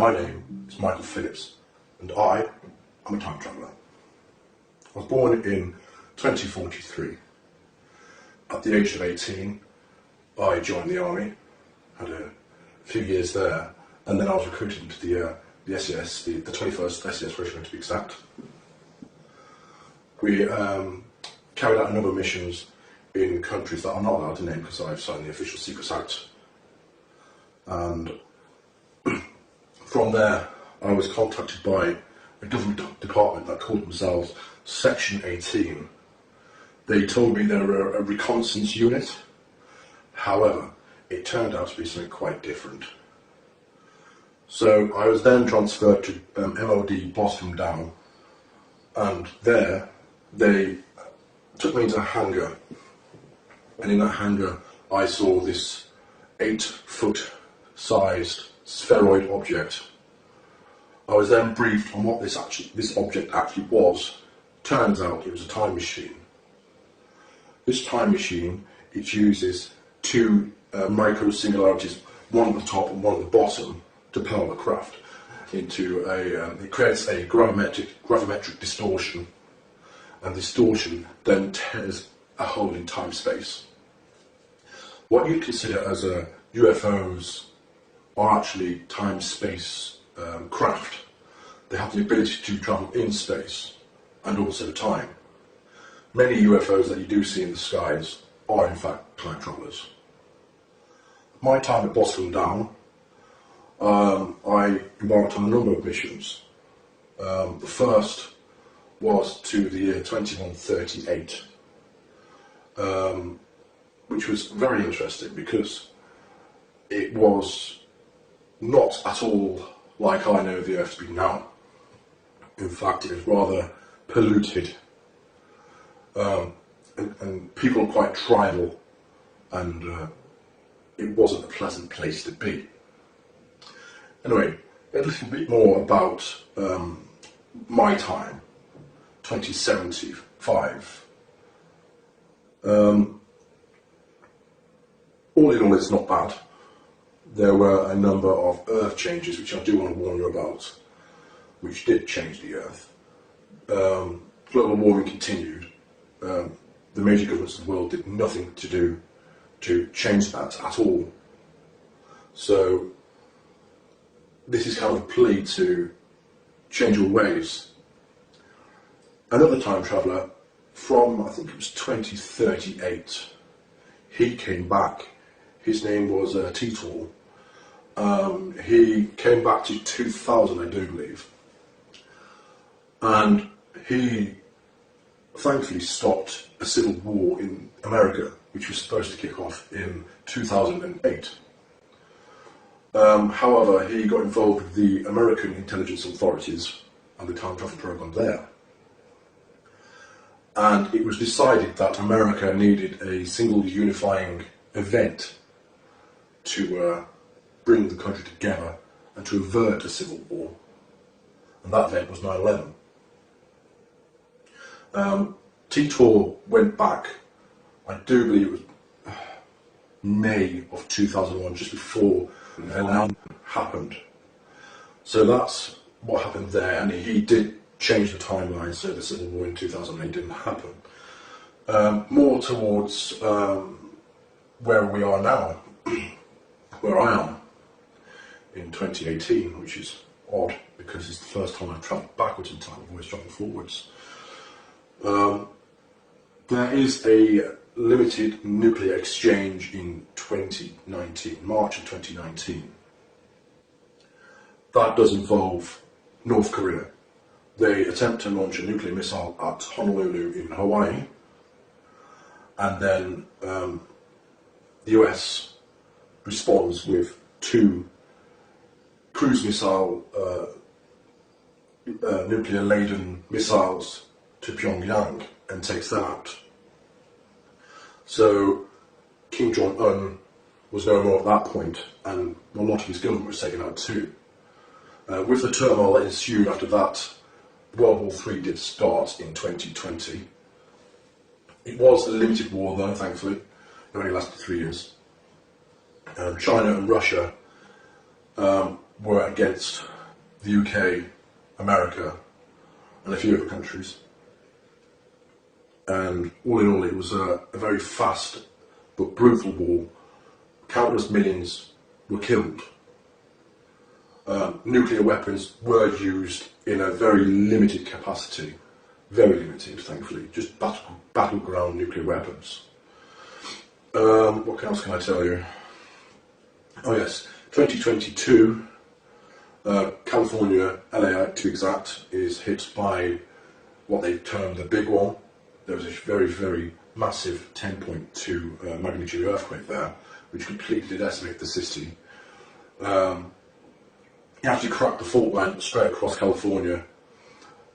My name is Michael Phillips, and I am a time traveller. I was born in 2043. At the age of 18, I joined the army, had a few years there, and then I was recruited into the SAS, the 21st SAS Regiment to be exact. We carried out a number of missions in countries that I'm not allowed to name because I've signed the Official Secrets Act. And from there, I was contacted by a government department that called themselves Section 18. They told me they were a reconnaissance unit. However, it turned out to be something quite different. So I was then transferred to MOD Boston Down, and there they took me into a hangar, and in that hangar I saw this 8-foot sized spheroid object. I was then briefed on what this object actually was. Turns out it was a time machine. This time machine, it uses two micro singularities, one at the top and one at the bottom, to power the craft into it creates a gravimetric distortion, and distortion then tears a hole in time-space. What you consider as UFOs are actually time-space craft. They have the ability to travel in space and also time. Many UFOs that you do see in the skies are in fact time travellers. My time at Boston Down, I embarked on a number of missions. The first was to the year 2138, which was very interesting because it was not at all like I know the Earth to be now. In fact, it was rather polluted, and people were quite tribal, and it wasn't a pleasant place to be. Anyway, a little bit more about my time, 2075. All in all, it's not bad. There were a number of Earth changes which I do want to warn you about, which did change the Earth. Global warming continued. The major governments of the world did nothing to change that at all. So this is kind of a plea to change your ways. Another time traveller from, I think it was 2038, he came back. His name was Titor. He came back to 2000, I do believe. And he thankfully stopped a civil war in America, which was supposed to kick off in 2008. However, he got involved with the American intelligence authorities and the time travel program there. And it was decided that America needed a single unifying event to bring the country together and to avert a civil war. And that event was 9/11. Titor went back, I do believe it was May of 2001, just before 9/11 happened. So that's what happened there, and he did change the timeline so the civil war in 2008 didn't happen. More towards where we are now, where I am in 2018, which is odd because it's the first time I've travelled backwards in time. I've always travelled forwards. There is a limited nuclear exchange in 2019, March of 2019. That does involve North Korea. They attempt to launch a nuclear missile at Honolulu in Hawaii, and then the US responds with 2 cruise missile nuclear-laden missiles to Pyongyang and takes that out. So Kim Jong-un was no more at that point, and a lot of his government was taken out too. With the turmoil that ensued after that, World War III did start in 2020. It was a limited war though, thankfully. It only lasted 3 years. China and Russia were against the UK, America, and a few other countries. And all in all, it was a very fast but brutal war. Countless millions were killed. Nuclear weapons were used in a very limited capacity. Very limited, thankfully. Just battleground nuclear weapons. What else can I tell you? Oh yes, 2022, California, LA to be exact, is hit by what they term the big one. There was a very, very massive 10.2 magnitude earthquake there, which completely decimated the city. It actually cracked the fault line straight across California.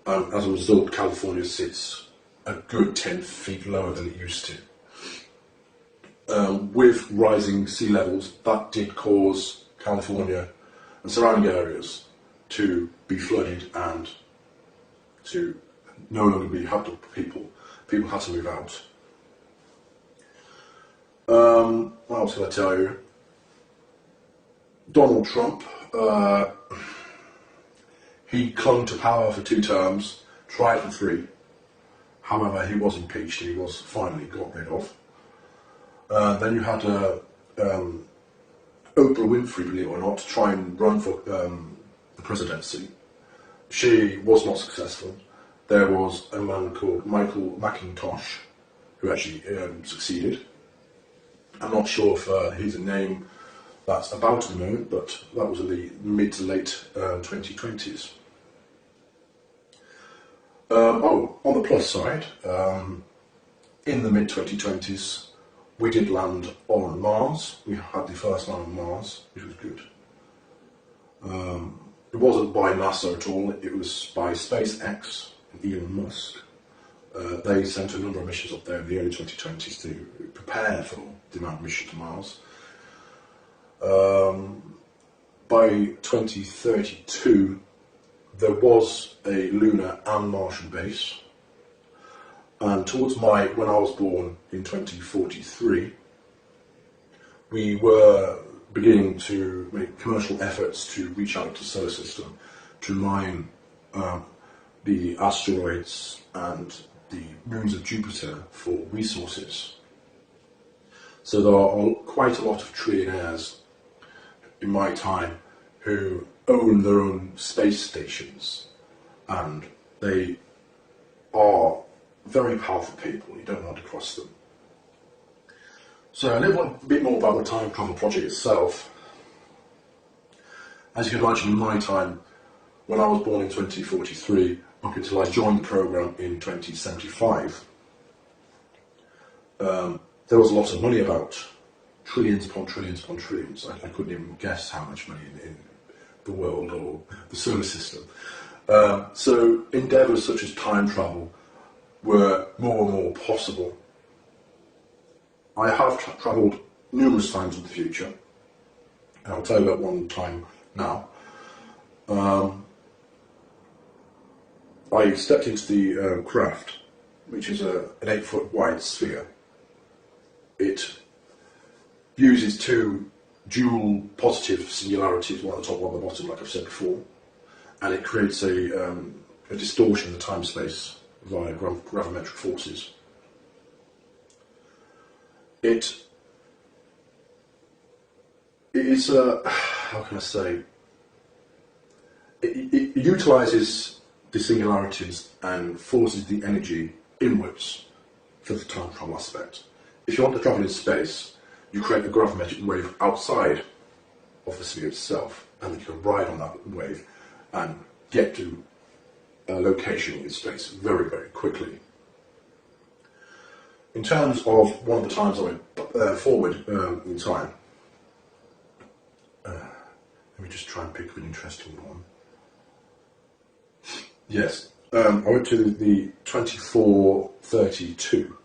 As a result, California sits a good 10 feet lower than it used to. With rising sea levels, that did cause California and surrounding areas to be flooded and to no longer be habitable for people. People had to move out. What else can I tell you? Donald Trump, he clung to power for 2 terms, tried for 3. However, he was impeached and he was finally got rid of. Then you had Oprah Winfrey, believe it or not, try and run for the presidency. She was not successful. There was a man called Michael McIntosh who actually succeeded. I'm not sure if he's a name that's about at the moment, but that was in the mid to late 2020s. On the plus side, in the mid 2020s, we did land on Mars. We had the first land on Mars, which was good. It wasn't by NASA at all, it was by SpaceX and Elon Musk. They sent a number of missions up there in the early 2020s to prepare for the manned mission to Mars. By 2032, there was a lunar and Martian base. And towards when I was born in 2043, we were beginning to make commercial efforts to reach out to the solar system to mine the asteroids and the moons of Jupiter for resources. So there are quite a lot of trillionaires in my time who own their own space stations, and they are very powerful people. You don't want to cross them. So a little bit more about the time travel project itself. As you can imagine, in my time, when I was born in 2043, up until I joined the program in 2075, there was a lot of money about. Trillions upon trillions upon trillions. I couldn't even guess how much money in the world or the solar system. So endeavours such as time travel were more and more possible. I have travelled numerous times in the future, and I'll tell you about one time now. I stepped into the craft, which is an 8-foot wide sphere. It uses 2 dual positive singularities, one at the top, one at the bottom, like I've said before, and it creates a distortion in the time-space via gravimetric forces. It is, how can I say, it utilises the singularities and forces the energy inwards for the time travel aspect. If you want to travel in space, you create a gravimetric wave outside of the sphere itself, and then you can ride on that wave and get to a location in space very, very quickly. In terms of one of the times I went forward in time, let me just try and pick an interesting one. Yes, I went to the 2432,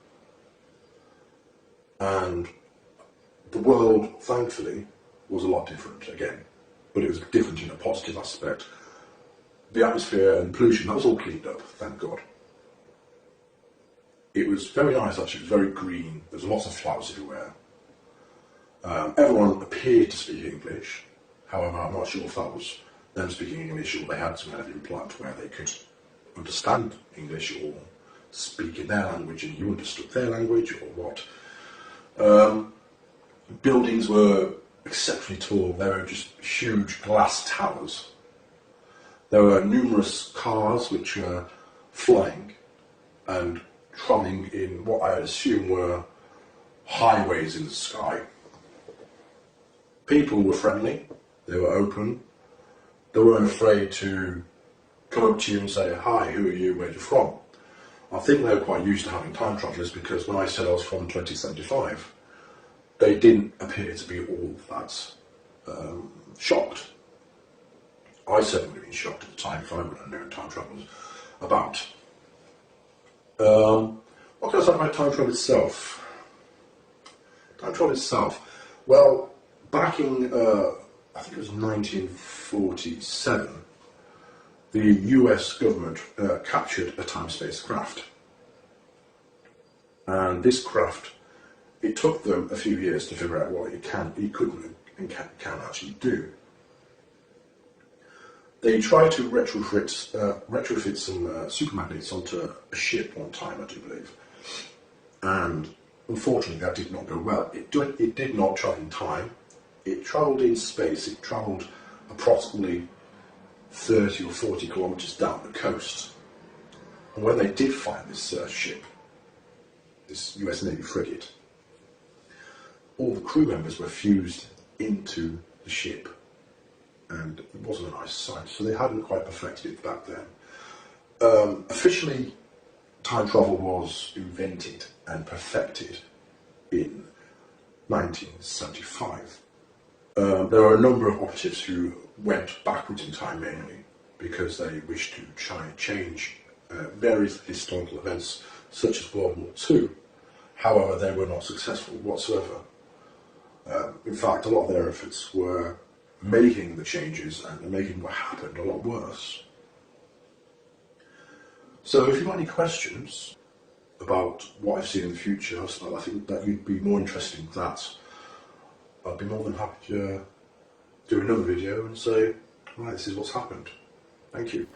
and the world, thankfully, was a lot different again, but it was different in a positive aspect. The atmosphere and pollution, that was all cleaned up, thank God. It was very nice actually, it was very green, there was lots of flowers everywhere. Everyone appeared to speak English, However, I'm not sure if that was them speaking English or they had some kind of implant where they could understand English or speak in their language and you understood their language or what. Buildings were exceptionally tall. They were just huge glass towers. There were numerous cars which were flying and travelling in what I assume were highways in the sky. People were friendly, they were open, they weren't afraid to come up to you and say, "Hi, who are you, where are you from?" I think they were quite used to having time travellers, because when I said I was from 2075, they didn't appear to be all that shocked. I certainly would have been shocked at the time if I would have known time travel was about. What can I say about time travel itself? Time travel itself. Well, back in, I think it was 1947, the US government captured a time-space craft. And this craft, it took them a few years to figure out what it could and can actually do. They tried to retrofit some supermagnets onto a ship one time, I do believe. And unfortunately, that did not go well. It did not travel in time. It travelled in space. It travelled approximately 30 or 40 kilometres down the coast. And when they did find this ship, this US Navy frigate, all the crew members were fused into the ship. And it wasn't a nice sight, so they hadn't quite perfected it back then. Officially, time travel was invented and perfected in 1975. There were a number of operatives who went backwards in time mainly because they wished to try and change various historical events such as World War II. However, they were not successful whatsoever. In fact, a lot of their efforts were making the changes and making what happened a lot worse. So if you've got any questions about what I've seen in the future, I think that you'd be more interested in that. I'd be more than happy to do another video and say, right, this is what's happened. Thank you.